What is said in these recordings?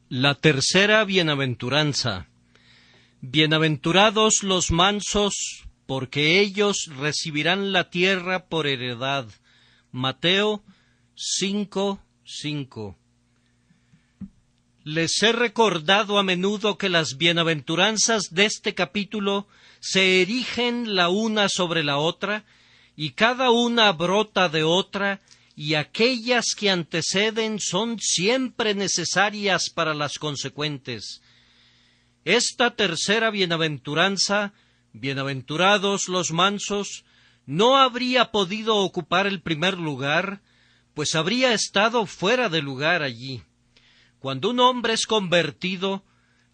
La tercera bienaventuranza. Bienaventurados los mansos, porque ellos recibirán la tierra por heredad. Mateo 5:5. Les he recordado a menudo que las bienaventuranzas de este capítulo se erigen la una sobre la otra, y cada una brota de otra, y aquellas que anteceden son siempre necesarias para las consecuentes. Esta tercera bienaventuranza, bienaventurados los mansos, no habría podido ocupar el primer lugar, pues habría estado fuera de lugar allí. Cuando un hombre es convertido,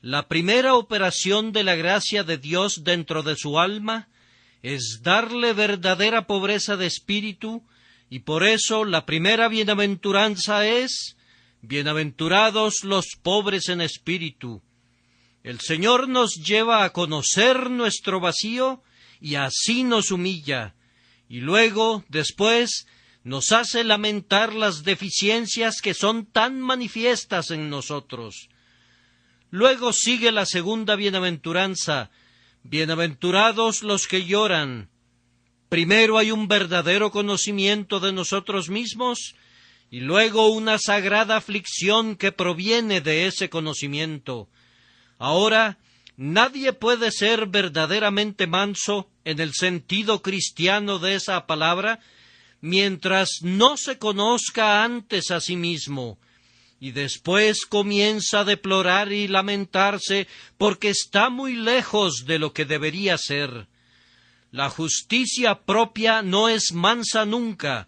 la primera operación de la gracia de Dios dentro de su alma es darle verdadera pobreza de espíritu, y por eso la primera bienaventuranza es: bienaventurados los pobres en espíritu. El Señor nos lleva a conocer nuestro vacío y así nos humilla, y luego, después, nos hace lamentar las deficiencias que son tan manifiestas en nosotros. Luego sigue la segunda bienaventuranza: bienaventurados los que lloran. Primero hay un verdadero conocimiento de nosotros mismos, y luego una sagrada aflicción que proviene de ese conocimiento. Ahora, nadie puede ser verdaderamente manso en el sentido cristiano de esa palabra mientras no se conozca antes a sí mismo, y después comienza a deplorar y lamentarse porque está muy lejos de lo que debería ser. La justicia propia no es mansa nunca.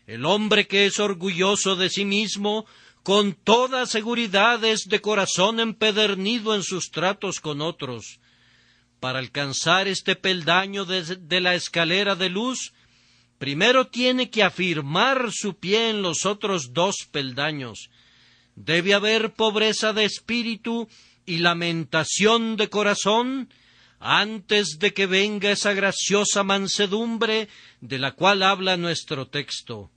El hombre que es orgulloso de sí mismo, con toda seguridad es de corazón empedernido en sus tratos con otros. Para alcanzar este peldaño de la escalera de luz, primero tiene que afirmar su pie en los otros dos peldaños. Debe haber pobreza de espíritu y lamentación de corazón antes de que venga esa graciosa mansedumbre de la cual habla nuestro texto.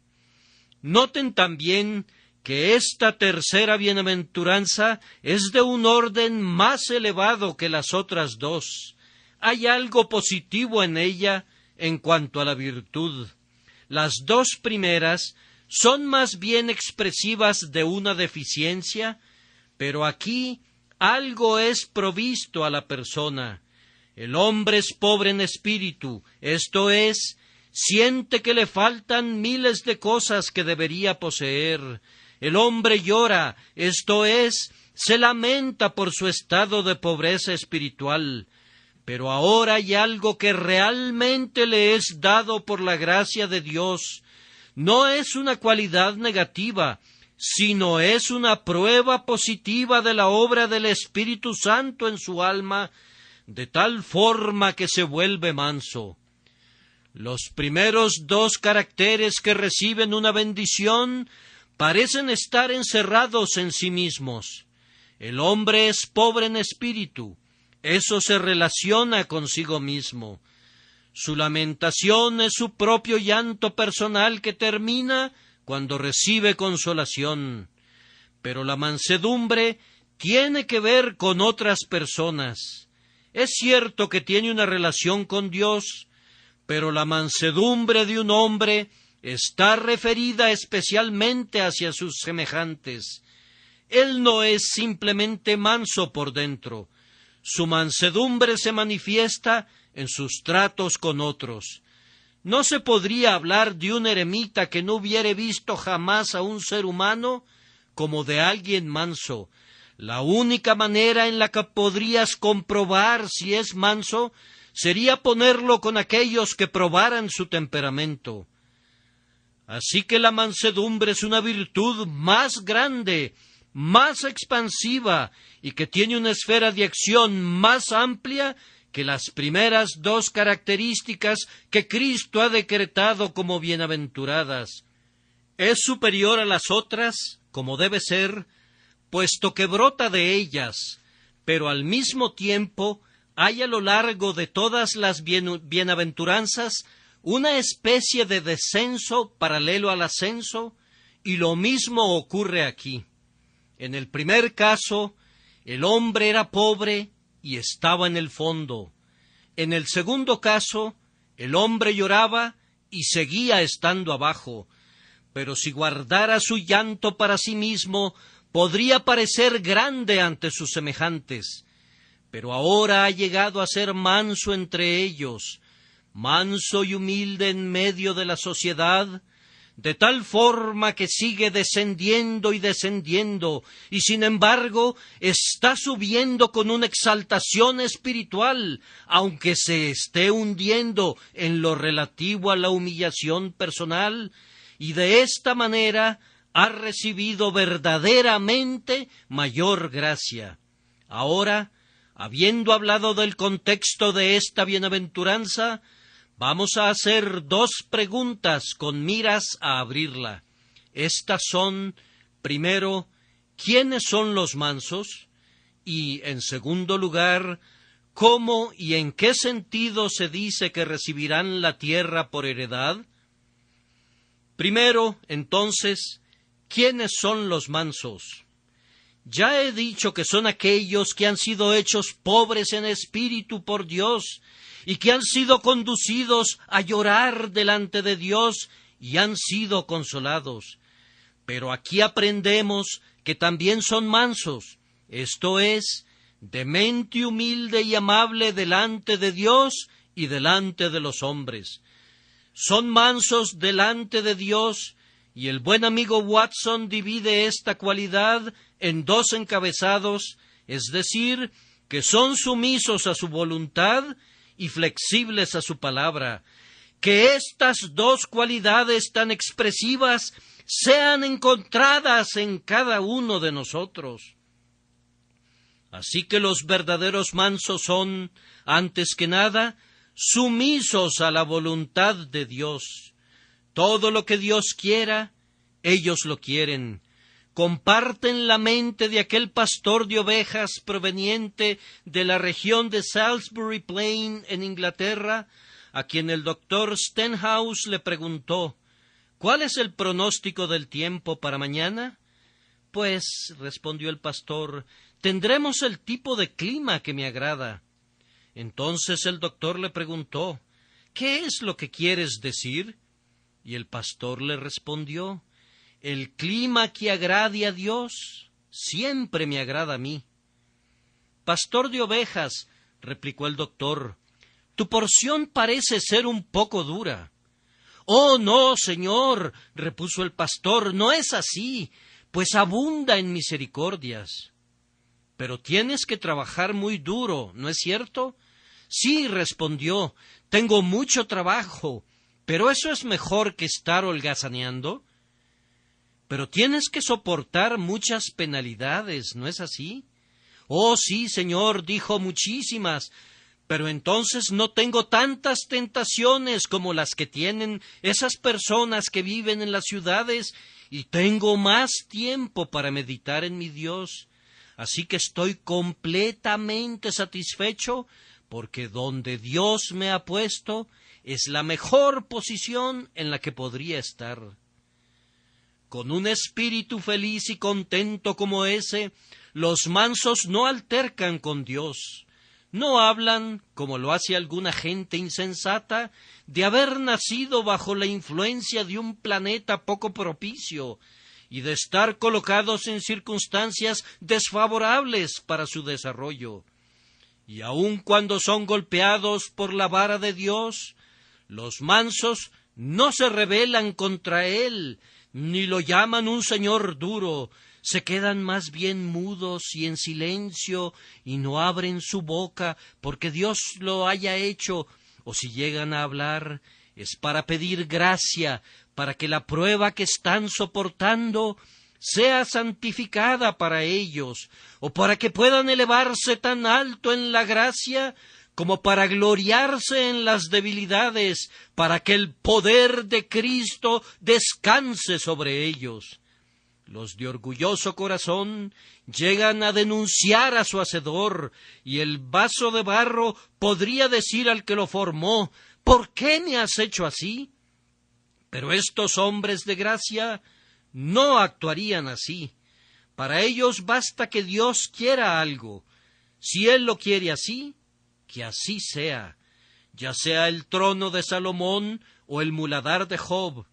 Noten también que esta tercera bienaventuranza es de un orden más elevado que las otras dos. Hay algo positivo en ella en cuanto a la virtud. Las dos primeras son más bien expresivas de una deficiencia, pero aquí algo es provisto a la persona. El hombre es pobre en espíritu, esto es, siente que le faltan miles de cosas que debería poseer. El hombre llora, esto es, se lamenta por su estado de pobreza espiritual. Pero ahora hay algo que realmente le es dado por la gracia de Dios. No es una cualidad negativa, sino es una prueba positiva de la obra del Espíritu Santo en su alma, de tal forma que se vuelve manso. Los primeros dos caracteres que reciben una bendición parecen estar encerrados en sí mismos. El hombre es pobre en espíritu, eso se relaciona consigo mismo. Su lamentación es su propio llanto personal que termina cuando recibe consolación. Pero la mansedumbre tiene que ver con otras personas. Es cierto que tiene una relación con Dios, pero la mansedumbre de un hombre está referida especialmente hacia sus semejantes. Él no es simplemente manso por dentro. Su mansedumbre se manifiesta en sus tratos con otros. No se podría hablar de un eremita que no hubiere visto jamás a un ser humano como de alguien manso. La única manera en la que podrías comprobar si es manso sería ponerlo con aquellos que probaran su temperamento. Así que la mansedumbre es una virtud más grande, más expansiva y que tiene una esfera de acción más amplia que las primeras dos características que Cristo ha decretado como bienaventuradas. Es superior a las otras, como debe ser, puesto que brota de ellas, pero al mismo tiempo hay a lo largo de todas las bienaventuranzas una especie de descenso paralelo al ascenso, y lo mismo ocurre aquí. En el primer caso, el hombre era pobre y estaba en el fondo. En el segundo caso, el hombre lloraba y seguía estando abajo. Pero si guardara su llanto para sí mismo, podría parecer grande ante sus semejantes. Pero ahora ha llegado a ser manso entre ellos, manso y humilde en medio de la sociedad, de tal forma que sigue descendiendo y descendiendo, y sin embargo está subiendo con una exaltación espiritual, aunque se esté hundiendo en lo relativo a la humillación personal, y de esta manera ha recibido verdaderamente mayor gracia. Ahora, habiendo hablado del contexto de esta bienaventuranza, vamos a hacer 2 preguntas con miras a abrirla. Estas son, primero, ¿quiénes son los mansos? Y, en segundo lugar, ¿cómo y en qué sentido se dice que recibirán la tierra por heredad? Primero, entonces, ¿quiénes son los mansos? Ya he dicho que son aquellos que han sido hechos pobres en espíritu por Dios y que han sido conducidos a llorar delante de Dios y han sido consolados. Pero aquí aprendemos que también son mansos, esto es, de mente humilde y amable delante de Dios y delante de los hombres. Son mansos delante de Dios, y el buen amigo Watson divide esta cualidad en 2 encabezados, es decir, que son sumisos a su voluntad y flexibles a su palabra. Que estas 2 cualidades tan expresivas sean encontradas en cada uno de nosotros. Así que los verdaderos mansos son, antes que nada, sumisos a la voluntad de Dios. Todo lo que Dios quiera, ellos lo quieren. Comparten la mente de aquel pastor de ovejas proveniente de la región de Salisbury Plain en Inglaterra, a quien el doctor Stenhouse le preguntó, ¿cuál es el pronóstico del tiempo para mañana? Pues, respondió el pastor, tendremos el tipo de clima que me agrada. Entonces el doctor le preguntó, ¿qué es lo que quieres decir? Y el pastor le respondió, el clima que agrade a Dios siempre me agrada a mí. Pastor de ovejas, replicó el doctor, tu porción parece ser un poco dura. Oh, no, señor, repuso el pastor, no es así, pues abunda en misericordias. Pero tienes que trabajar muy duro, ¿no es cierto? Sí, respondió, tengo mucho trabajo, pero eso es mejor que estar holgazaneando. Pero tienes que soportar muchas penalidades, ¿no es así? Oh, sí, señor, dijo muchísimas, pero entonces no tengo tantas tentaciones como las que tienen esas personas que viven en las ciudades y tengo más tiempo para meditar en mi Dios. Así que estoy completamente satisfecho porque donde Dios me ha puesto es la mejor posición en la que podría estar. Con un espíritu feliz y contento como ese, los mansos no altercan con Dios. No hablan, como lo hace alguna gente insensata, de haber nacido bajo la influencia de un planeta poco propicio y de estar colocados en circunstancias desfavorables para su desarrollo. Y aun cuando son golpeados por la vara de Dios, los mansos no se rebelan contra él, ni lo llaman un señor duro, se quedan más bien mudos y en silencio y no abren su boca porque Dios lo haya hecho, o si llegan a hablar es para pedir gracia, para que la prueba que están soportando sea santificada para ellos, o para que puedan elevarse tan alto en la gracia como para gloriarse en las debilidades, para que el poder de Cristo descanse sobre ellos. Los de orgulloso corazón llegan a denunciar a su hacedor, y el vaso de barro podría decir al que lo formó, ¿por qué me has hecho así? Pero estos hombres de gracia no actuarían así. Para ellos basta que Dios quiera algo. Si Él lo quiere así, que así sea, ya sea el trono de Salomón o el muladar de Job.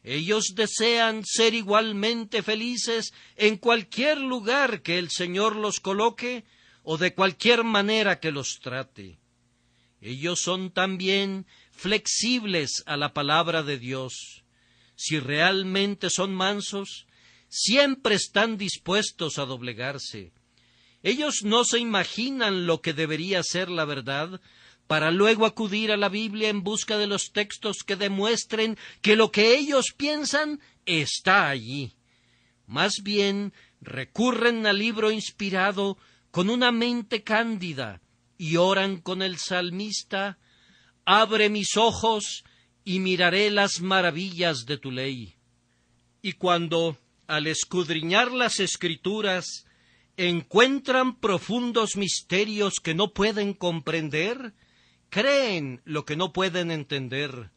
Ellos desean ser igualmente felices en cualquier lugar que el Señor los coloque o de cualquier manera que los trate. Ellos son también flexibles a la palabra de Dios. Si realmente son mansos, siempre están dispuestos a doblegarse. Ellos no se imaginan lo que debería ser la verdad, para luego acudir a la Biblia en busca de los textos que demuestren que lo que ellos piensan está allí. Más bien, recurren al libro inspirado con una mente cándida y oran con el salmista: «Abre mis ojos y miraré las maravillas de tu ley». Y cuando, al escudriñar las Escrituras, encuentran profundos misterios que no pueden comprender, creen lo que no pueden entender,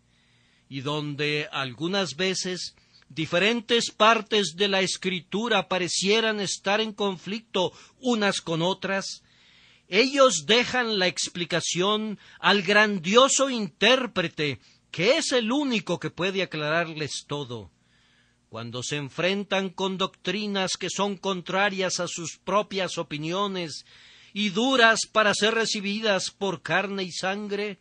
y donde algunas veces diferentes partes de la Escritura parecieran estar en conflicto unas con otras, ellos dejan la explicación al grandioso intérprete, que es el único que puede aclararles todo. Cuando se enfrentan con doctrinas que son contrarias a sus propias opiniones y duras para ser recibidas por carne y sangre,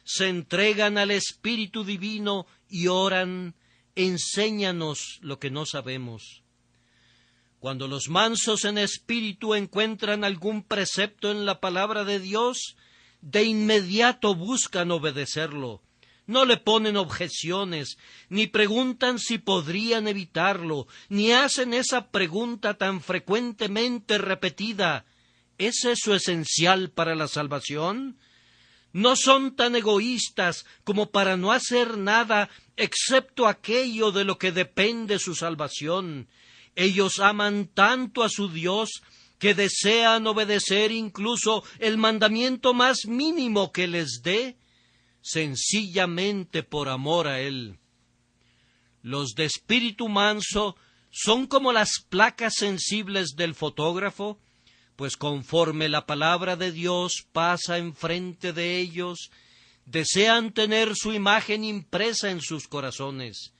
se entregan al Espíritu Divino y oran: «Enséñanos lo que no sabemos». Cuando los mansos en espíritu encuentran algún precepto en la palabra de Dios, de inmediato buscan obedecerlo. No le ponen objeciones, ni preguntan si podrían evitarlo, ni hacen esa pregunta tan frecuentemente repetida: ¿es eso esencial para la salvación? No son tan egoístas como para no hacer nada excepto aquello de lo que depende su salvación. Ellos aman tanto a su Dios que desean obedecer incluso el mandamiento más mínimo que les dé, sencillamente por amor a Él. Los de espíritu manso son como las placas sensibles del fotógrafo, pues conforme la palabra de Dios pasa enfrente de ellos, desean tener su imagen impresa en sus corazones.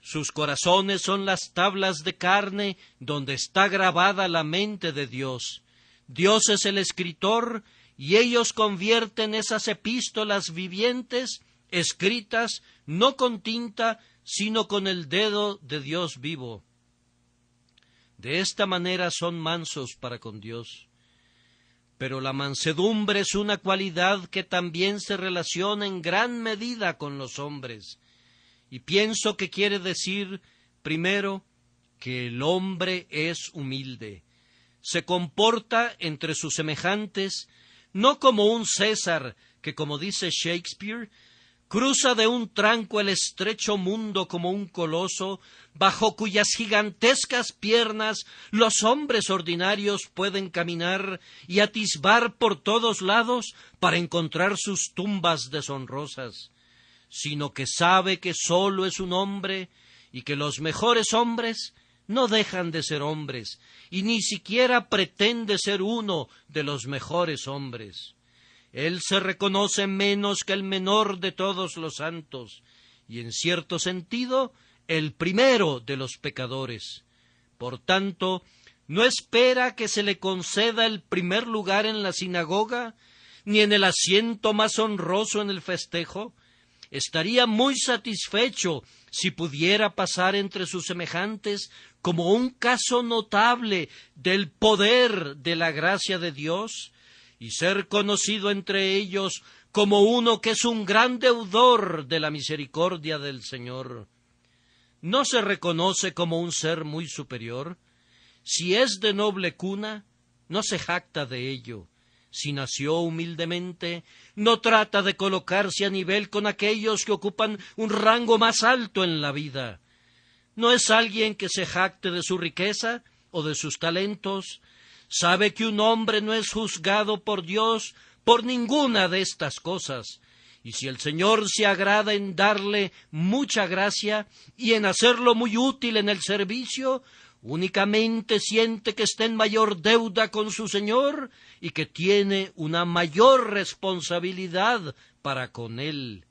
Sus corazones son las tablas de carne donde está grabada la mente de Dios. Dios es el escritor, y ellos convierten esas epístolas vivientes, escritas no con tinta, sino con el dedo de Dios vivo. De esta manera son mansos para con Dios. Pero la mansedumbre es una cualidad que también se relaciona en gran medida con los hombres. Y pienso que quiere decir, primero, que el hombre es humilde. Se comporta entre sus semejantes no como un César que, como dice Shakespeare, cruza de un tranco el estrecho mundo como un coloso, bajo cuyas gigantescas piernas los hombres ordinarios pueden caminar y atisbar por todos lados para encontrar sus tumbas deshonrosas, sino que sabe que solo es un hombre y que los mejores hombres no dejan de ser hombres, y ni siquiera pretende ser uno de los mejores hombres. Él se reconoce menos que el menor de todos los santos, y en cierto sentido el primero de los pecadores. Por tanto, no espera que se le conceda el primer lugar en la sinagoga, ni en el asiento más honroso en el festejo. Estaría muy satisfecho si pudiera pasar entre sus semejantes como un caso notable del poder de la gracia de Dios, y ser conocido entre ellos como uno que es un gran deudor de la misericordia del Señor. ¿No se reconoce como un ser muy superior? Si es de noble cuna, no se jacta de ello. Si nació humildemente, no trata de colocarse a nivel con aquellos que ocupan un rango más alto en la vida. No es alguien que se jacte de su riqueza o de sus talentos. Sabe que un hombre no es juzgado por Dios por ninguna de estas cosas, y si el Señor se agrada en darle mucha gracia y en hacerlo muy útil en el servicio, Únicamente siente que está en mayor deuda con su Señor y que tiene una mayor responsabilidad para con Él.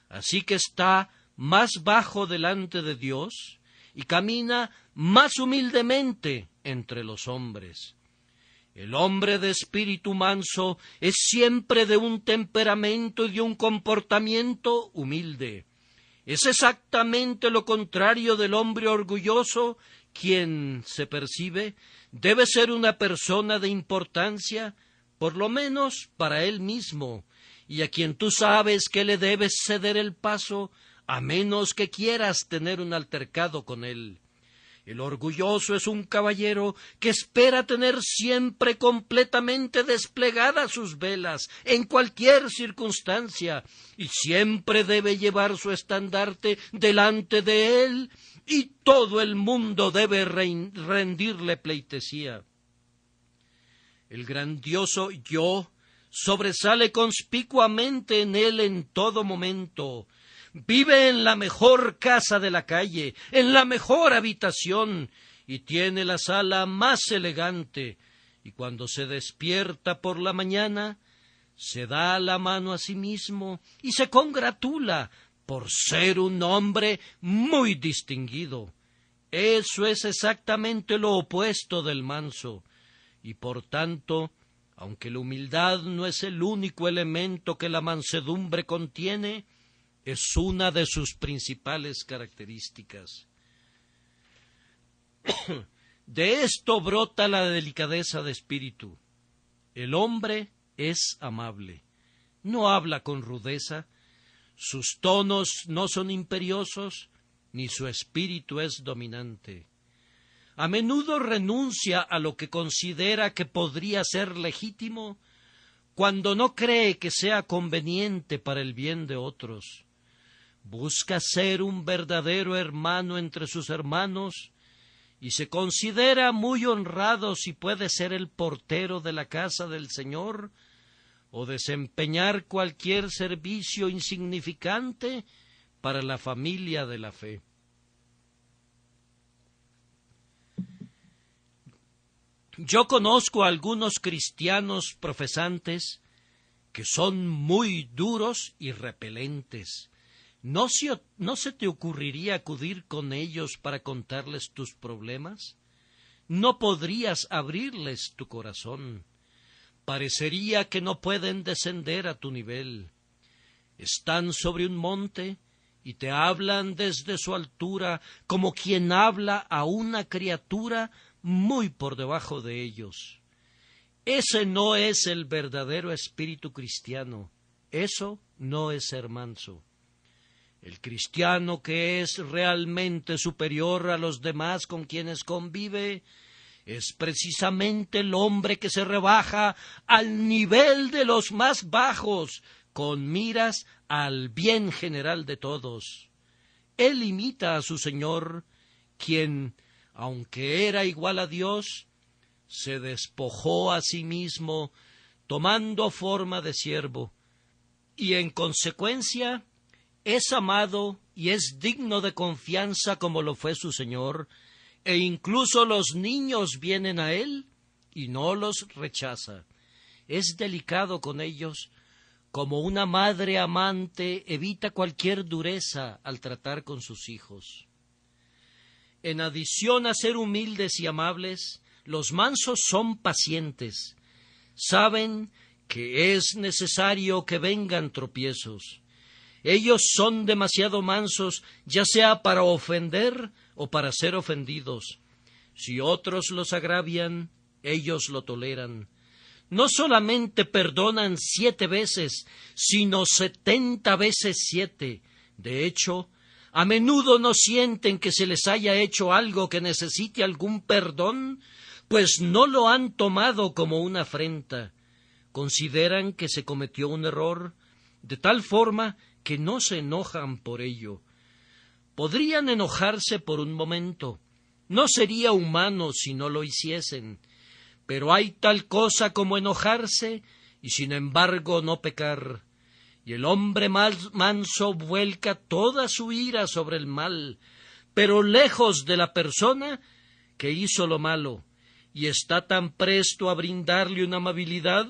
Así que está más bajo delante de Dios y camina más humildemente entre los hombres. El hombre de espíritu manso es siempre de un temperamento y de un comportamiento humilde. Es exactamente lo contrario del hombre orgulloso, quien, se percibe, debe ser una persona de importancia, por lo menos para él mismo, y a quien tú sabes que le debes ceder el paso, a menos que quieras tener un altercado con él. El orgulloso es un caballero que espera tener siempre completamente desplegadas sus velas, en cualquier circunstancia, y siempre debe llevar su estandarte delante de él, y todo el mundo debe rendirle pleitesía. El grandioso yo sobresale conspicuamente en él en todo momento. Vive en la mejor casa de la calle, en la mejor habitación, y tiene la sala más elegante, y cuando se despierta por la mañana, se da la mano a sí mismo y se congratula por ser un hombre muy distinguido. Eso es exactamente lo opuesto del manso, y por tanto, aunque la humildad no es el único elemento que la mansedumbre contiene, es una de sus principales características. De esto brota la delicadeza de espíritu. El hombre es amable, no habla con rudeza, sus tonos no son imperiosos, ni su espíritu es dominante. A menudo renuncia a lo que considera que podría ser legítimo, cuando no cree que sea conveniente para el bien de otros. Busca ser un verdadero hermano entre sus hermanos y se considera muy honrado si puede ser el portero de la casa del Señor o desempeñar cualquier servicio insignificante para la familia de la fe. Yo conozco a algunos cristianos profesantes que son muy duros y repelentes. ¿No se te ocurriría acudir con ellos para contarles tus problemas? No podrías abrirles tu corazón. Parecería que no pueden descender a tu nivel. Están sobre un monte y te hablan desde su altura como quien habla a una criatura muy por debajo de ellos. Ese no es el verdadero espíritu cristiano. Eso no es ser manso. El cristiano que es realmente superior a los demás con quienes convive es precisamente el hombre que se rebaja al nivel de los más bajos con miras al bien general de todos. Él imita a su Señor, quien, aunque era igual a Dios, se despojó a sí mismo tomando forma de siervo, y en consecuencia es amado y es digno de confianza como lo fue su Señor, e incluso los niños vienen a él y no los rechaza. Es delicado con ellos, como una madre amante evita cualquier dureza al tratar con sus hijos. En adición a ser humildes y amables, los mansos son pacientes. Saben que es necesario que vengan tropiezos. Ellos son demasiado mansos, ya sea para ofender o para ser ofendidos. Si otros los agravian, ellos lo toleran. No solamente perdonan 7 veces, sino 70 veces 7. De hecho, a menudo no sienten que se les haya hecho algo que necesite algún perdón, pues no lo han tomado como una afrenta. Consideran que se cometió un error, de tal forma que no se enojan por ello. Podrían enojarse por un momento. No sería humano si no lo hiciesen. Pero hay tal cosa como enojarse y sin embargo no pecar. Y el hombre manso vuelca toda su ira sobre el mal, pero lejos de la persona que hizo lo malo y está tan presto a brindarle una amabilidad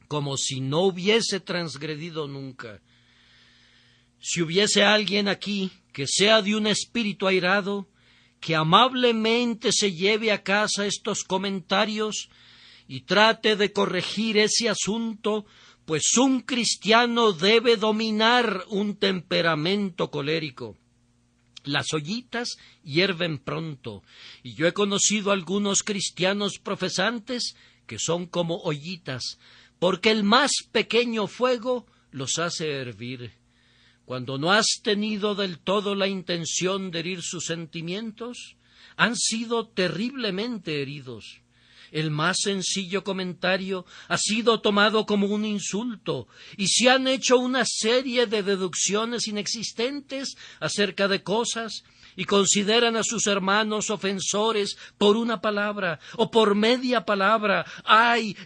como si no hubiese transgredido nunca. Si hubiese alguien aquí que sea de un espíritu airado, que amablemente se lleve a casa estos comentarios y trate de corregir ese asunto, pues un cristiano debe dominar un temperamento colérico. Las ollitas hierven pronto, y yo he conocido algunos cristianos profesantes que son como ollitas, porque el más pequeño fuego los hace hervir. Cuando no has tenido del todo la intención de herir sus sentimientos, han sido terriblemente heridos. El más sencillo comentario ha sido tomado como un insulto, y se han hecho una serie de deducciones inexistentes acerca de cosas, y consideran a sus hermanos ofensores por una palabra, o por media palabra,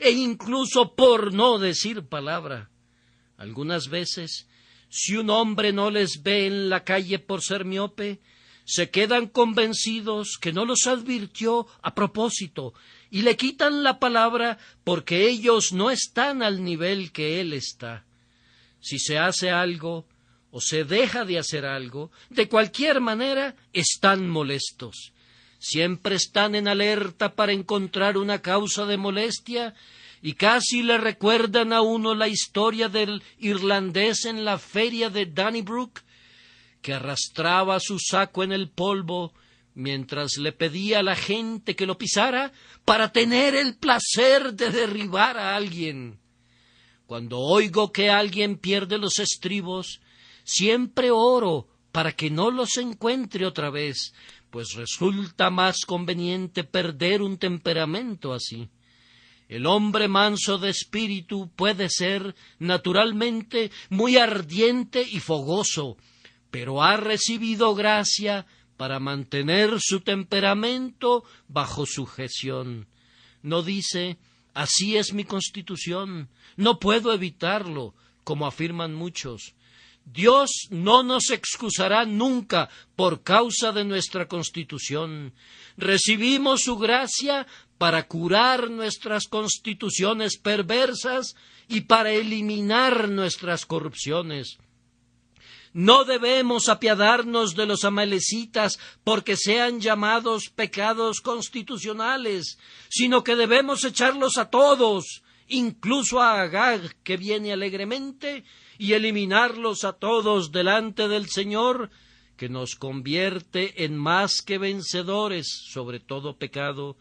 e incluso por no decir palabra. Algunas veces, si un hombre no les ve en la calle por ser miope, se quedan convencidos que no los advirtió a propósito y le quitan la palabra porque ellos no están al nivel que él está. Si se hace algo o se deja de hacer algo, de cualquier manera están molestos. Siempre están en alerta para encontrar una causa de molestia y casi le recuerdan a uno la historia del irlandés en la feria de Donnybrook, que arrastraba su saco en el polvo mientras le pedía a la gente que lo pisara para tener el placer de derribar a alguien. Cuando oigo que alguien pierde los estribos, siempre oro para que no los encuentre otra vez, pues resulta más conveniente perder un temperamento así. El hombre manso de espíritu puede ser, naturalmente, muy ardiente y fogoso, pero ha recibido gracia para mantener su temperamento bajo sujeción. No dice, así es mi constitución, no puedo evitarlo, como afirman muchos. Dios no nos excusará nunca por causa de nuestra constitución. Recibimos su gracia para curar nuestras constituciones perversas y para eliminar nuestras corrupciones. No debemos apiadarnos de los amalecitas porque sean llamados pecados constitucionales, sino que debemos echarlos a todos, incluso a Agag, que viene alegremente, y eliminarlos a todos delante del Señor, que nos convierte en más que vencedores sobre todo pecado,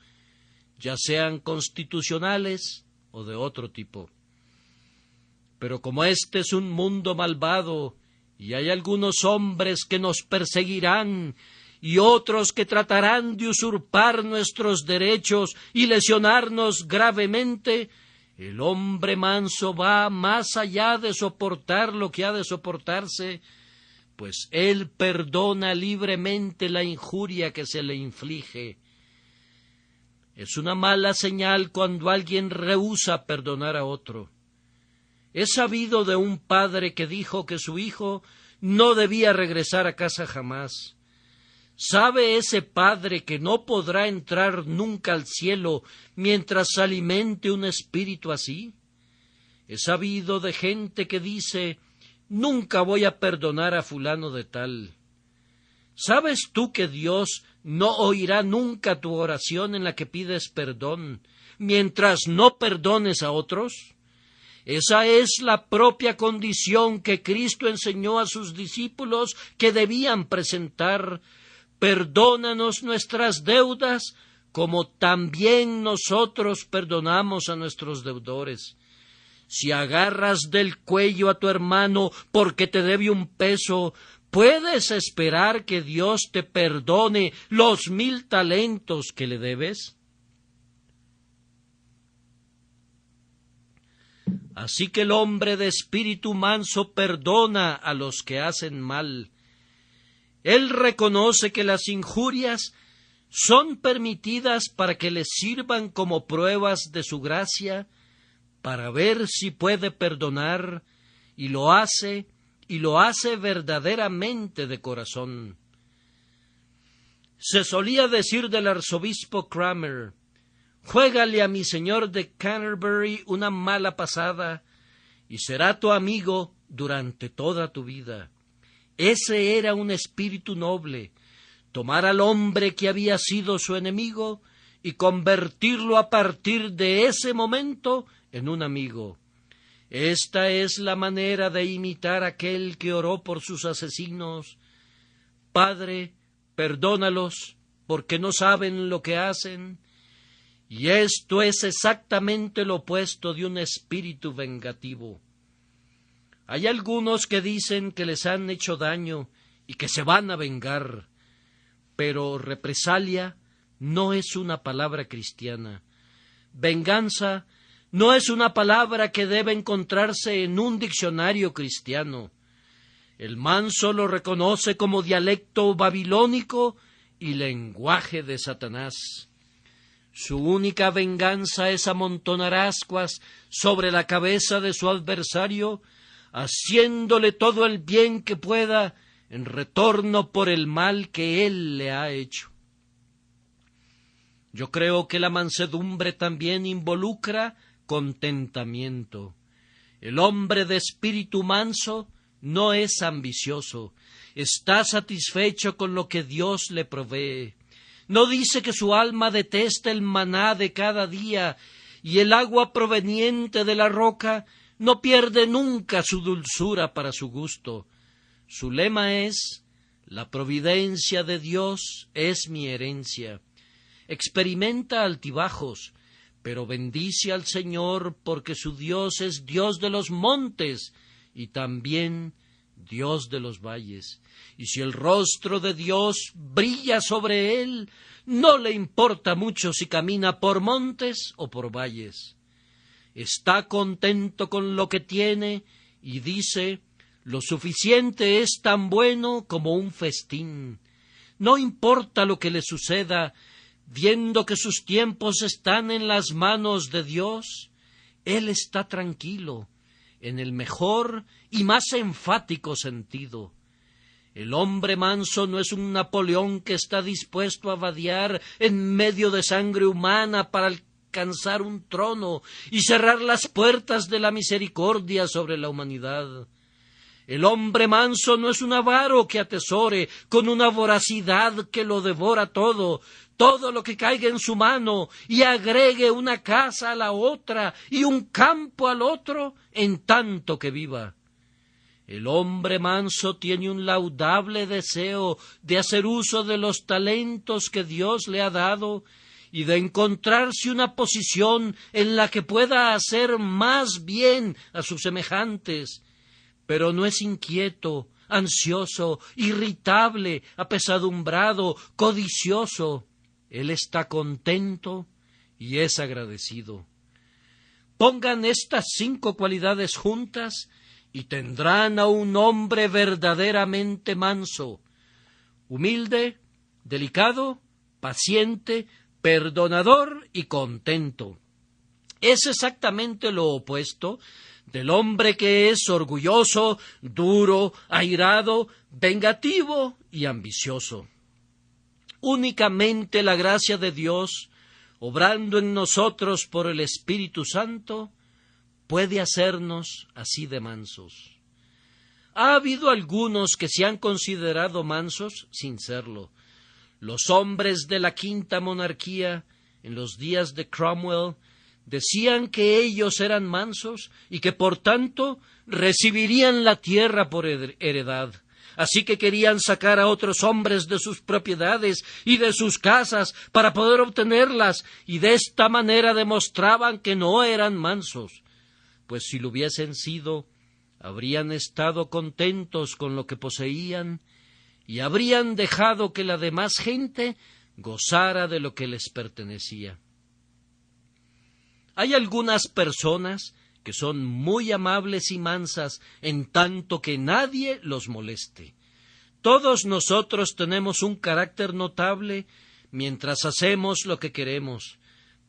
ya sean constitucionales o de otro tipo. Pero como este es un mundo malvado, y hay algunos hombres que nos perseguirán, y otros que tratarán de usurpar nuestros derechos y lesionarnos gravemente, el hombre manso va más allá de soportar lo que ha de soportarse, pues él perdona libremente la injuria que se le inflige. Es una mala señal cuando alguien rehúsa perdonar a otro. He sabido de un padre que dijo que su hijo no debía regresar a casa jamás. ¿Sabe ese padre que no podrá entrar nunca al cielo mientras alimente un espíritu así? He sabido de gente que dice, nunca voy a perdonar a fulano de tal. ¿Sabes tú que Dios no oirá nunca tu oración en la que pides perdón, mientras no perdones a otros? Esa es la propia condición que Cristo enseñó a sus discípulos que debían presentar. Perdónanos nuestras deudas, como también nosotros perdonamos a nuestros deudores. Si agarras del cuello a tu hermano porque te debe un peso, ¿puedes esperar que Dios te perdone los 1000 talentos que le debes? Así que el hombre de espíritu manso perdona a los que hacen mal. Él reconoce que las injurias son permitidas para que le sirvan como pruebas de su gracia, para ver si puede perdonar, y lo hace verdaderamente de corazón. Se solía decir del arzobispo Cranmer: juégale a mi señor de Canterbury una mala pasada y será tu amigo durante toda tu vida. Ese era un espíritu noble, tomar al hombre que había sido su enemigo y convertirlo a partir de ese momento en un amigo. Esta es la manera de imitar a aquel que oró por sus asesinos: Padre, perdónalos, porque no saben lo que hacen. Y esto es exactamente lo opuesto de un espíritu vengativo. Hay algunos que dicen que les han hecho daño y que se van a vengar, pero represalia no es una palabra cristiana. Venganza no es una palabra que debe encontrarse en un diccionario cristiano. El manso lo reconoce como dialecto babilónico y lenguaje de Satanás. Su única venganza es amontonar ascuas sobre la cabeza de su adversario, haciéndole todo el bien que pueda en retorno por el mal que él le ha hecho. Yo creo que la mansedumbre también involucra contentamiento. El hombre de espíritu manso no es ambicioso, está satisfecho con lo que Dios le provee. No dice que su alma detesta el maná de cada día, y el agua proveniente de la roca no pierde nunca su dulzura para su gusto. Su lema es: la providencia de Dios es mi herencia. Experimenta altibajos, pero bendice al Señor, porque su Dios es Dios de los montes y también Dios de los valles. Y si el rostro de Dios brilla sobre él, no le importa mucho si camina por montes o por valles. Está contento con lo que tiene y dice: lo suficiente es tan bueno como un festín. No importa lo que le suceda, viendo que sus tiempos están en las manos de Dios, él está tranquilo, en el mejor y más enfático sentido. El hombre manso no es un Napoleón que está dispuesto a vadear en medio de sangre humana para alcanzar un trono y cerrar las puertas de la misericordia sobre la humanidad. El hombre manso no es un avaro que atesore con una voracidad que lo devora todo lo que caiga en su mano, y agregue una casa a la otra y un campo al otro en tanto que viva. El hombre manso tiene un laudable deseo de hacer uso de los talentos que Dios le ha dado y de encontrarse una posición en la que pueda hacer más bien a sus semejantes, pero no es inquieto, ansioso, irritable, apesadumbrado, codicioso. Él está contento y es agradecido. Pongan estas 5 cualidades juntas y tendrán a un hombre verdaderamente manso: humilde, delicado, paciente, perdonador y contento. Es exactamente lo opuesto del hombre que es orgulloso, duro, airado, vengativo y ambicioso. Únicamente la gracia de Dios, obrando en nosotros por el Espíritu Santo, puede hacernos así de mansos. Ha habido algunos que se han considerado mansos sin serlo. Los hombres de la Quinta Monarquía, en los días de Cromwell, decían que ellos eran mansos y que por tanto recibirían la tierra por heredad. Así que querían sacar a otros hombres de sus propiedades y de sus casas para poder obtenerlas, y de esta manera demostraban que no eran mansos, pues si lo hubiesen sido, habrían estado contentos con lo que poseían y habrían dejado que la demás gente gozara de lo que les pertenecía. Hay algunas personas que son muy amables y mansas en tanto que nadie los moleste. Todos nosotros tenemos un carácter notable mientras hacemos lo que queremos,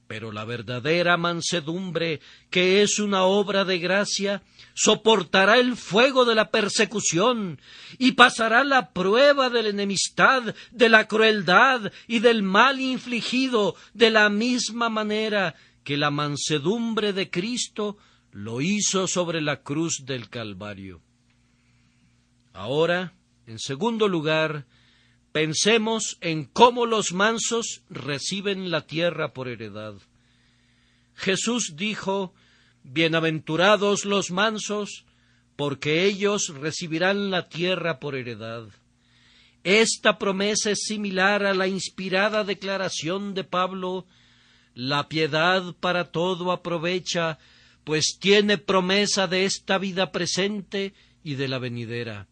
Pero la verdadera mansedumbre, que es una obra de gracia, soportará el fuego de la persecución y pasará la prueba de la enemistad, de la crueldad y del mal infligido de la misma manera que la mansedumbre de Cristo lo hizo sobre la cruz del Calvario. Ahora, en segundo lugar, pensemos en cómo los mansos reciben la tierra por heredad. Jesús dijo: «Bienaventurados los mansos, porque ellos recibirán la tierra por heredad». Esta promesa es similar a la inspirada declaración de Pablo: «La piedad para todo aprovecha, pues tiene promesa de esta vida presente y de la venidera».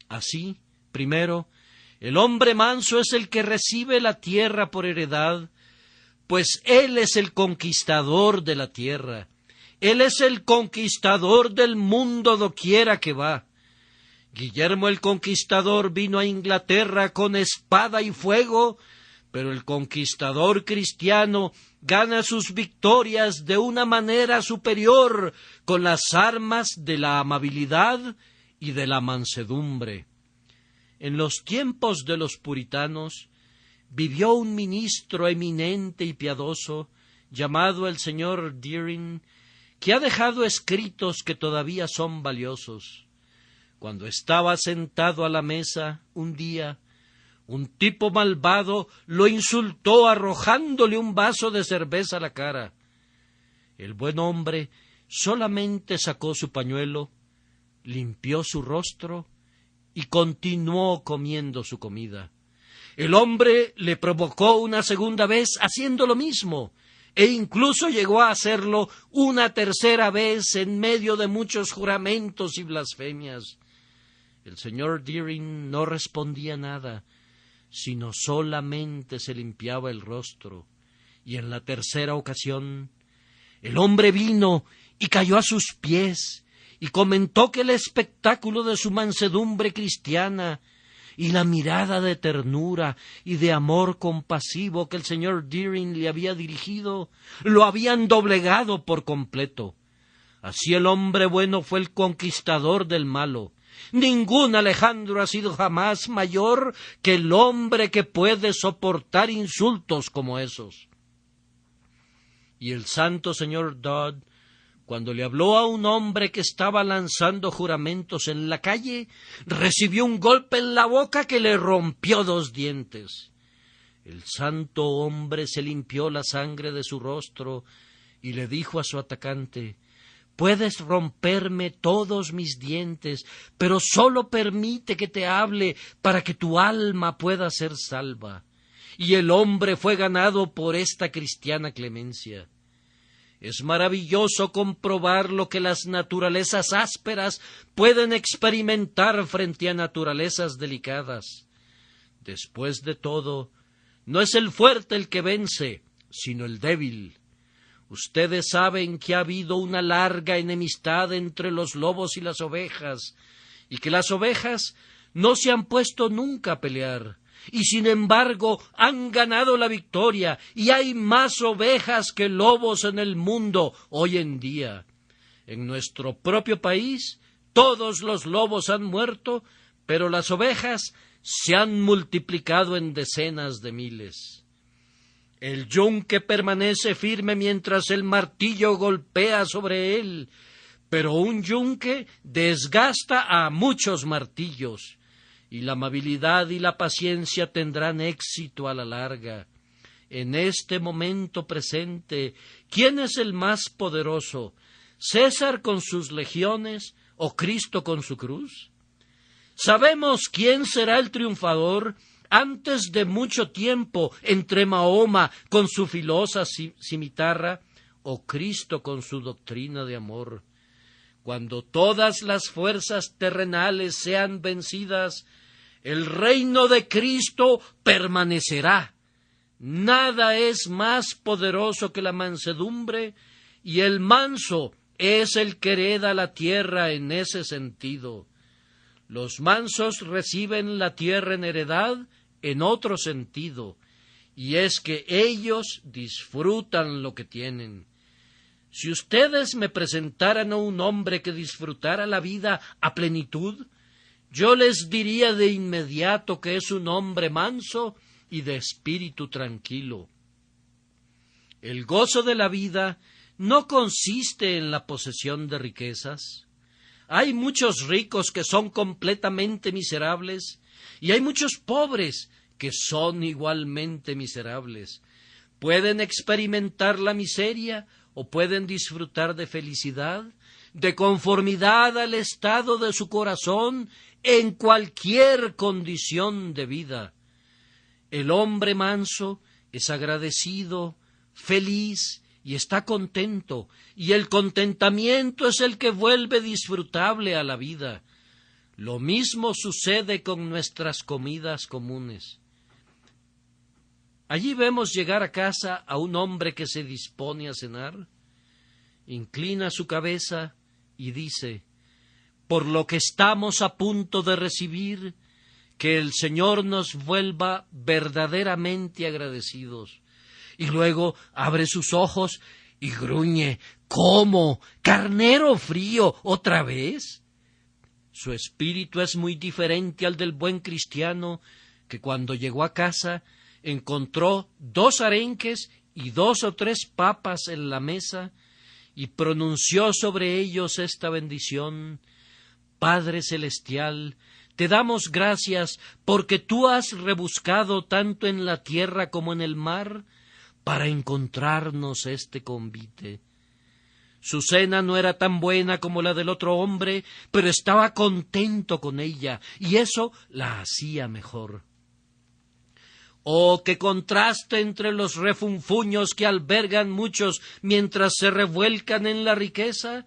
Así, primero, el hombre manso es el que recibe la tierra por heredad, pues él es el conquistador de la tierra. Él es el conquistador del mundo doquiera que va. Guillermo el Conquistador vino a Inglaterra con espada y fuego, pero el conquistador cristiano gana sus victorias de una manera superior con las armas de la amabilidad y de la mansedumbre. En los tiempos de los puritanos vivió un ministro eminente y piadoso llamado el señor Deering, que ha dejado escritos que todavía son valiosos. Cuando estaba sentado a la mesa, un día, un tipo malvado lo insultó arrojándole un vaso de cerveza a la cara. El buen hombre solamente sacó su pañuelo, limpió su rostro y continuó comiendo su comida. El hombre le provocó una segunda vez haciendo lo mismo, e incluso llegó a hacerlo una tercera vez en medio de muchos juramentos y blasfemias. El señor Deering no respondía nada, sino solamente se limpiaba el rostro, y en la tercera ocasión el hombre vino y cayó a sus pies, y comentó que el espectáculo de su mansedumbre cristiana y la mirada de ternura y de amor compasivo que el señor Deering le había dirigido lo habían doblegado por completo. Así el hombre bueno fue el conquistador del malo. Ningún Alejandro ha sido jamás mayor que el hombre que puede soportar insultos como esos. Y el santo señor Dodd, cuando le habló a un hombre que estaba lanzando juramentos en la calle, recibió un golpe en la boca que le rompió 2 dientes. El santo hombre se limpió la sangre de su rostro y le dijo a su atacante: «Puedes romperme todos mis dientes, pero solo permite que te hable para que tu alma pueda ser salva». Y el hombre fue ganado por esta cristiana clemencia. Es maravilloso comprobar lo que las naturalezas ásperas pueden experimentar frente a naturalezas delicadas. Después de todo, no es el fuerte el que vence, sino el débil. Ustedes saben que ha habido una larga enemistad entre los lobos y las ovejas, y que las ovejas no se han puesto nunca a pelear, y sin embargo han ganado la victoria, y hay más ovejas que lobos en el mundo hoy en día. En nuestro propio país todos los lobos han muerto, pero las ovejas se han multiplicado en decenas de miles. El yunque permanece firme mientras el martillo golpea sobre él, pero un yunque desgasta a muchos martillos, y la amabilidad y la paciencia tendrán éxito a la larga. En este momento presente, ¿quién es el más poderoso? ¿César con sus legiones o Cristo con su cruz? ¿Sabemos quién será el triunfador antes de mucho tiempo entre Mahoma con su filosa cimitarra o Cristo con su doctrina de amor? Cuando todas las fuerzas terrenales sean vencidas, el reino de Cristo permanecerá. Nada es más poderoso que la mansedumbre, y el manso es el que hereda la tierra en ese sentido. Los mansos reciben la tierra en heredad en otro sentido, y es que ellos disfrutan lo que tienen. Si ustedes me presentaran a un hombre que disfrutara la vida a plenitud, yo les diría de inmediato que es un hombre manso y de espíritu tranquilo. El gozo de la vida no consiste en la posesión de riquezas. Hay muchos ricos que son completamente miserables y hay muchos pobres que son igualmente miserables. Pueden experimentar la miseria o pueden disfrutar de felicidad, de conformidad al estado de su corazón en cualquier condición de vida. El hombre manso es agradecido, feliz y está contento, y el contentamiento es el que vuelve disfrutable a la vida. Lo mismo sucede con nuestras comidas comunes. Allí vemos llegar a casa a un hombre que se dispone a cenar, inclina su cabeza y dice: por lo que estamos a punto de recibir, que el Señor nos vuelva verdaderamente agradecidos. Y luego abre sus ojos y gruñe: ¿cómo? ¿Carnero frío otra vez? Su espíritu es muy diferente al del buen cristiano, que cuando llegó a casa encontró 2 arenques y 2 o 3 papas en la mesa, y pronunció sobre ellos esta bendición: Padre celestial, te damos gracias porque tú has rebuscado tanto en la tierra como en el mar para encontrarnos este convite. Su cena no era tan buena como la del otro hombre, pero estaba contento con ella, y eso la hacía mejor. Oh, qué contraste entre los refunfuños que albergan muchos mientras se revuelcan en la riqueza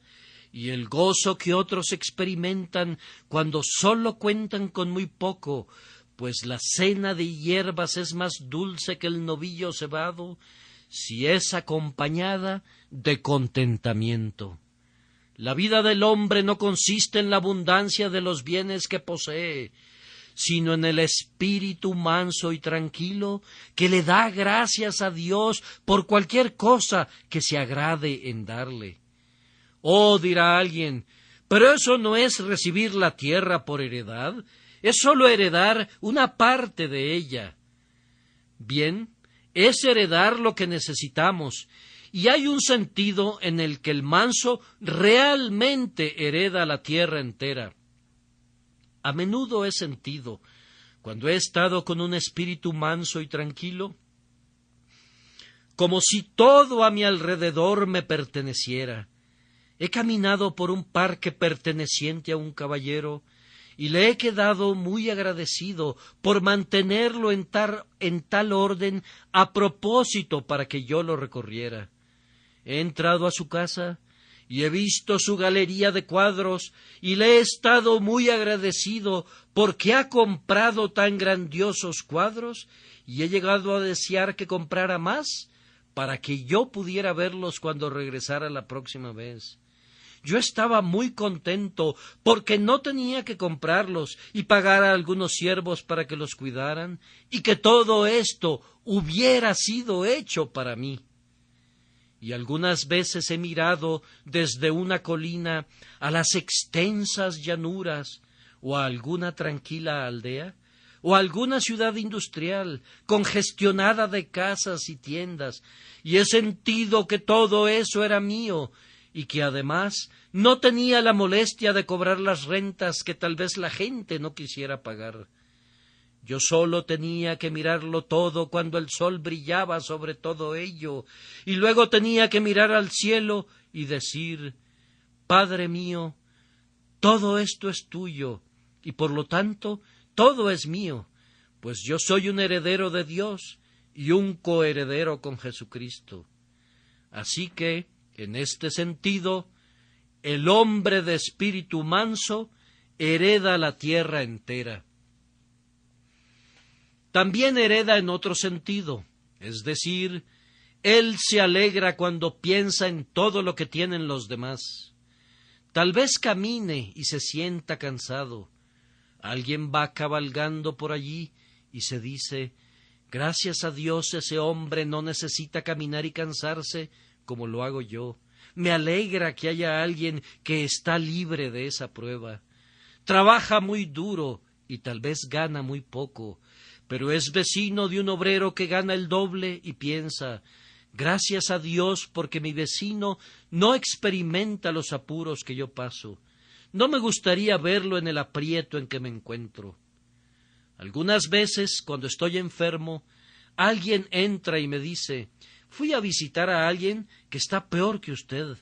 y el gozo que otros experimentan cuando sólo cuentan con muy poco, pues la cena de hierbas es más dulce que el novillo cebado, si es acompañada de contentamiento. La vida del hombre no consiste en la abundancia de los bienes que posee, sino en el espíritu manso y tranquilo que le da gracias a Dios por cualquier cosa que se agrade en darle. Oh, dirá alguien, pero eso no es recibir la tierra por heredad, es sólo heredar una parte de ella. Bien, es heredar lo que necesitamos, y hay un sentido en el que el manso realmente hereda la tierra entera. A menudo he sentido, cuando he estado con un espíritu manso y tranquilo, como si todo a mi alrededor me perteneciera. He caminado por un parque perteneciente a un caballero y le he quedado muy agradecido por mantenerlo en tal orden a propósito para que yo lo recorriera. He entrado a su casa y he visto su galería de cuadros y le he estado muy agradecido porque ha comprado tan grandiosos cuadros y he llegado a desear que comprara más para que yo pudiera verlos cuando regresara la próxima vez. Yo estaba muy contento porque no tenía que comprarlos y pagar a algunos siervos para que los cuidaran, y que todo esto hubiera sido hecho para mí. Y algunas veces he mirado desde una colina a las extensas llanuras, o a alguna tranquila aldea, o a alguna ciudad industrial congestionada de casas y tiendas, y he sentido que todo eso era mío, y que además no tenía la molestia de cobrar las rentas que tal vez la gente no quisiera pagar. Yo solo tenía que mirarlo todo cuando el sol brillaba sobre todo ello, y luego tenía que mirar al cielo y decir: Padre mío, todo esto es tuyo, y por lo tanto todo es mío, pues yo soy un heredero de Dios y un coheredero con Jesucristo. Así que, en este sentido, el hombre de espíritu manso hereda la tierra entera. También hereda en otro sentido, es decir, él se alegra cuando piensa en todo lo que tienen los demás. Tal vez camine y se sienta cansado. Alguien va cabalgando por allí y se dice: Gracias a Dios ese hombre no necesita caminar y cansarse como lo hago yo. Me alegra que haya alguien que está libre de esa prueba. Trabaja muy duro y tal vez gana muy poco, pero es vecino de un obrero que gana el doble y piensa: gracias a Dios porque mi vecino no experimenta los apuros que yo paso. No me gustaría verlo en el aprieto en que me encuentro. Algunas veces, cuando estoy enfermo, alguien entra y me dice: fui a visitar a alguien que está peor que usted,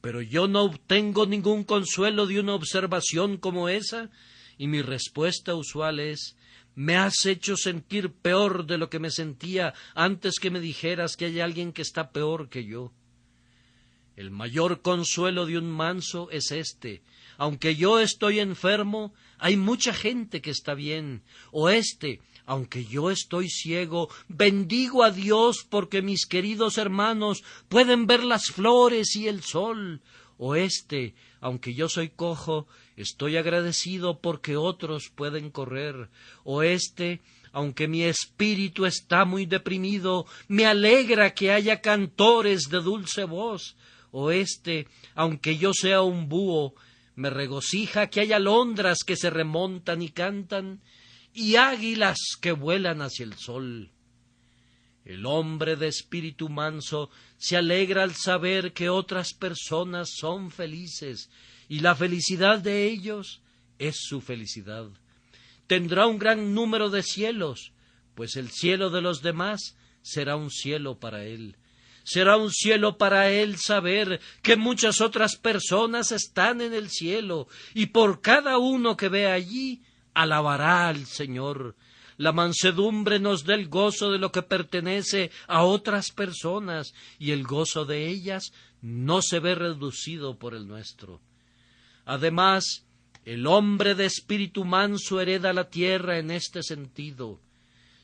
pero yo no obtengo ningún consuelo de una observación como esa, y mi respuesta usual es: me has hecho sentir peor de lo que me sentía antes que me dijeras que hay alguien que está peor que yo. El mayor consuelo de un manso es este: aunque yo estoy enfermo, hay mucha gente que está bien. O aunque yo estoy ciego, bendigo a Dios porque mis queridos hermanos pueden ver las flores y el sol. O aunque yo soy cojo, estoy agradecido porque otros pueden correr. O aunque mi espíritu está muy deprimido, me alegra que haya cantores de dulce voz. O aunque yo sea un búho, me regocija que haya alondras que se remontan y cantan, y águilas que vuelan hacia el sol. El hombre de espíritu manso se alegra al saber que otras personas son felices, y la felicidad de ellos es su felicidad. Tendrá un gran número de cielos, pues el cielo de los demás será un cielo para él. Será un cielo para él saber que muchas otras personas están en el cielo, y por cada uno que ve allí, alabará al Señor. La mansedumbre nos da el gozo de lo que pertenece a otras personas, y el gozo de ellas no se ve reducido por el nuestro. Además, el hombre de espíritu manso hereda la tierra en este sentido.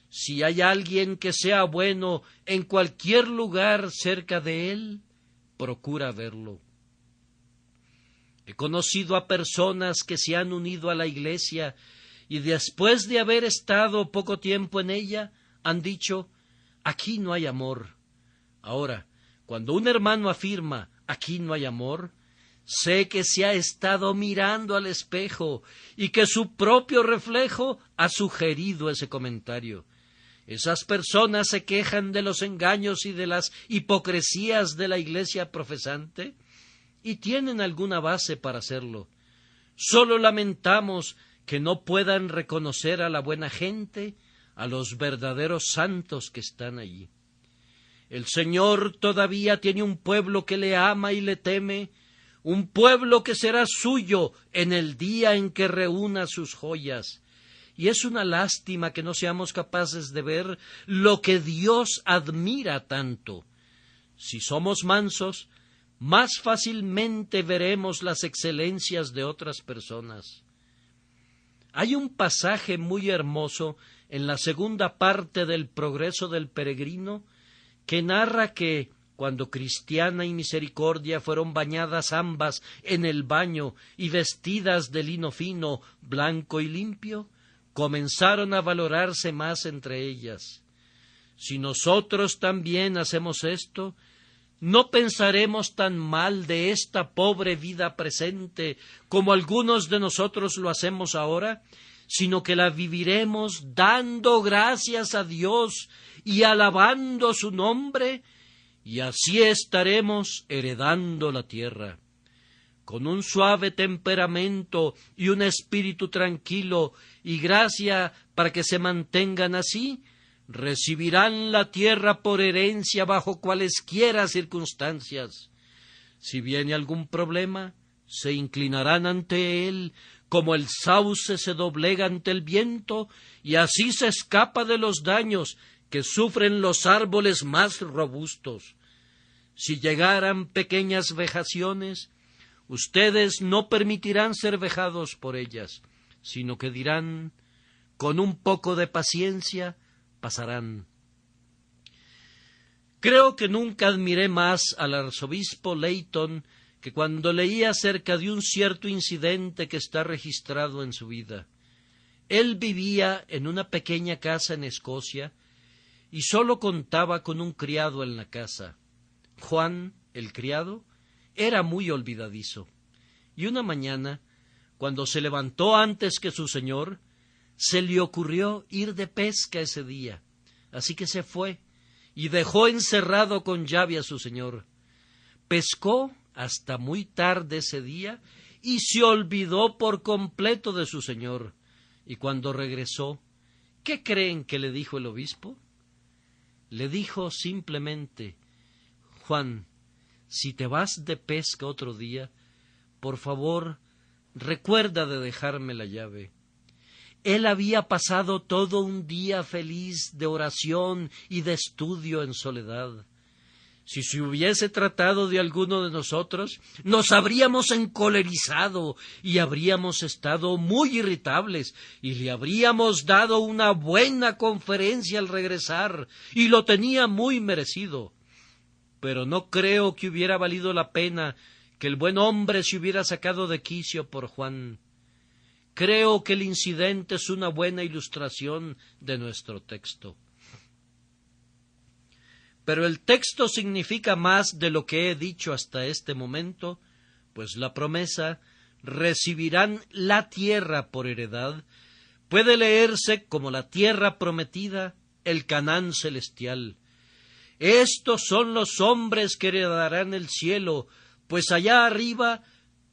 Si hay alguien que sea bueno en cualquier lugar cerca de él, procura verlo. He conocido a personas que se han unido a la Iglesia y después de haber estado poco tiempo en ella, han dicho: aquí no hay amor. Ahora, cuando un hermano afirma: aquí no hay amor, sé que se ha estado mirando al espejo y que su propio reflejo ha sugerido ese comentario. Esas personas se quejan de los engaños y de las hipocresías de la Iglesia profesante, y tienen alguna base para hacerlo. Solo lamentamos que no puedan reconocer a la buena gente, a los verdaderos santos que están allí. El Señor todavía tiene un pueblo que le ama y le teme, un pueblo que será suyo en el día en que reúna sus joyas. Y es una lástima que no seamos capaces de ver lo que Dios admira tanto. Si somos mansos, más fácilmente veremos las excelencias de otras personas. Hay un pasaje muy hermoso en la segunda parte del Progreso del Peregrino que narra que, cuando Cristiana y Misericordia fueron bañadas ambas en el baño y vestidas de lino fino, blanco y limpio, comenzaron a valorarse más entre ellas. Si nosotros también hacemos esto, no pensaremos tan mal de esta pobre vida presente como algunos de nosotros lo hacemos ahora, sino que la viviremos dando gracias a Dios y alabando su nombre, y así estaremos heredando la tierra. Con un suave temperamento y un espíritu tranquilo y gracia para que se mantengan así, recibirán la tierra por herencia bajo cualesquiera circunstancias. Si viene algún problema, se inclinarán ante él como el sauce se doblega ante el viento, y así se escapa de los daños que sufren los árboles más robustos. Si llegaran pequeñas vejaciones, ustedes no permitirán ser vejados por ellas, sino que dirán: con un poco de paciencia pasarán. Creo que nunca admiré más al arzobispo Leighton que cuando leí acerca de un cierto incidente que está registrado en su vida. Él vivía en una pequeña casa en Escocia y sólo contaba con un criado en la casa. Juan, el criado, era muy olvidadizo, y una mañana, cuando se levantó antes que su señor, se le ocurrió ir de pesca ese día, así que se fue y dejó encerrado con llave a su señor. Pescó hasta muy tarde ese día y se olvidó por completo de su señor. Y cuando regresó, ¿qué creen que le dijo el obispo? Le dijo simplemente: Juan, si te vas de pesca otro día, por favor, recuerda de dejarme la llave. Él había pasado todo un día feliz de oración y de estudio en soledad. Si se hubiese tratado de alguno de nosotros, nos habríamos encolerizado y habríamos estado muy irritables y le habríamos dado una buena conferencia al regresar, y lo tenía muy merecido. Pero no creo que hubiera valido la pena que el buen hombre se hubiera sacado de quicio por Juan. Creo que el incidente es una buena ilustración de nuestro texto. Pero el texto significa más de lo que he dicho hasta este momento, pues la promesa «recibirán la tierra por heredad» puede leerse como la tierra prometida, el Canaán celestial. Estos son los hombres que heredarán el cielo, pues allá arriba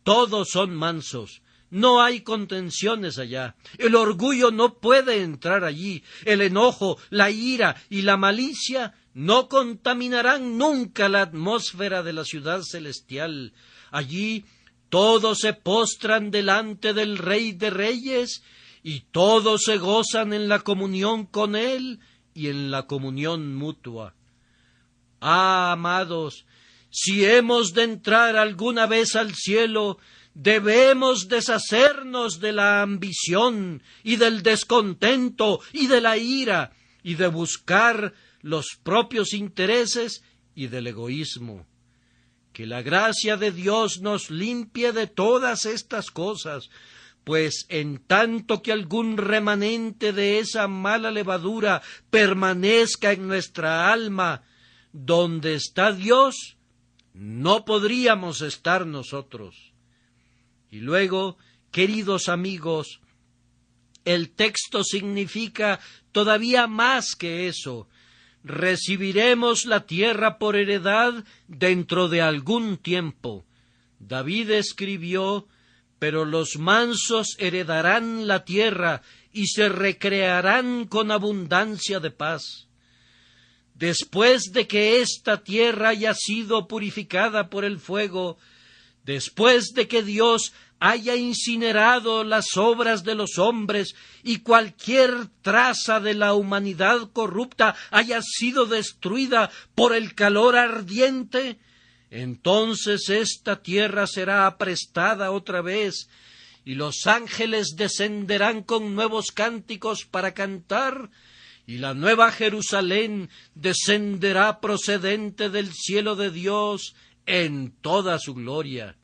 todos son mansos. No hay contenciones allá. El orgullo no puede entrar allí. El enojo, la ira y la malicia no contaminarán nunca la atmósfera de la ciudad celestial. Allí todos se postran delante del Rey de Reyes y todos se gozan en la comunión con Él y en la comunión mutua. Ah, amados, si hemos de entrar alguna vez al cielo, debemos deshacernos de la ambición y del descontento y de la ira y de buscar los propios intereses y del egoísmo. Que la gracia de Dios nos limpie de todas estas cosas, pues en tanto que algún remanente de esa mala levadura permanezca en nuestra alma, donde está Dios, no podríamos estar nosotros. Y luego, queridos amigos, el texto significa todavía más que eso. Recibiremos la tierra por heredad dentro de algún tiempo. David escribió: pero los mansos heredarán la tierra y se recrearán con abundancia de paz. Después de que esta tierra haya sido purificada por el fuego, después de que Dios haya incinerado las obras de los hombres y cualquier traza de la humanidad corrupta haya sido destruida por el calor ardiente, entonces esta tierra será aprestada otra vez, y los ángeles descenderán con nuevos cánticos para cantar, y la nueva Jerusalén descenderá procedente del cielo de Dios en toda su gloria.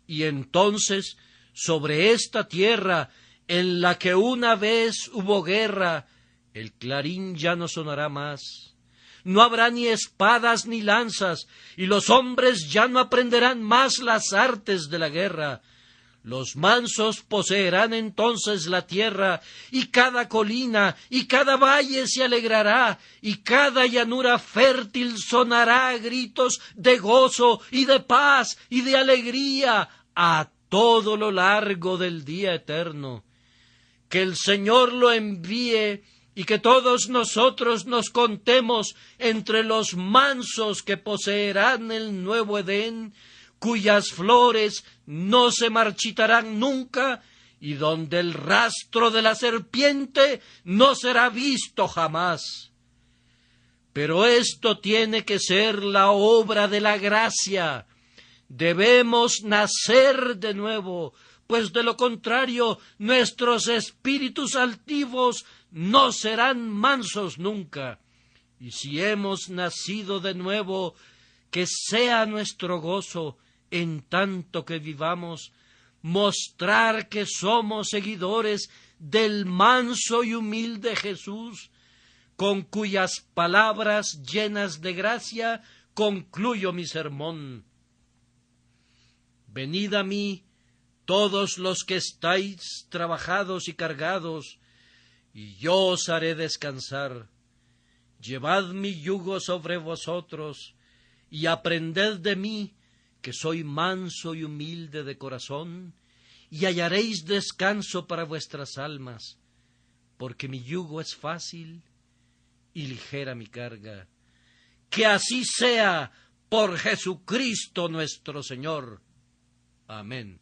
Y entonces, sobre esta tierra en la que una vez hubo guerra, el clarín ya no sonará más. No habrá ni espadas ni lanzas, y los hombres ya no aprenderán más las artes de la guerra. Los mansos poseerán entonces la tierra, y cada colina y cada valle se alegrará, y cada llanura fértil sonará a gritos de gozo y de paz y de alegría a todo lo largo del día eterno. Que el Señor lo envíe y que todos nosotros nos contemos entre los mansos que poseerán el nuevo Edén, cuyas flores no se marchitarán nunca y donde el rastro de la serpiente no será visto jamás. Pero esto tiene que ser la obra de la gracia. Debemos nacer de nuevo, pues de lo contrario nuestros espíritus altivos no serán mansos nunca. Y si hemos nacido de nuevo, que sea nuestro gozo, en tanto que vivamos, mostrar que somos seguidores del manso y humilde Jesús, con cuyas palabras llenas de gracia concluyo mi sermón. Venid a mí, todos los que estáis trabajados y cargados, y yo os haré descansar. Llevad mi yugo sobre vosotros, y aprended de mí, que soy manso y humilde de corazón, y hallaréis descanso para vuestras almas, porque mi yugo es fácil y ligera mi carga. Que así sea por Jesucristo nuestro Señor. Amén.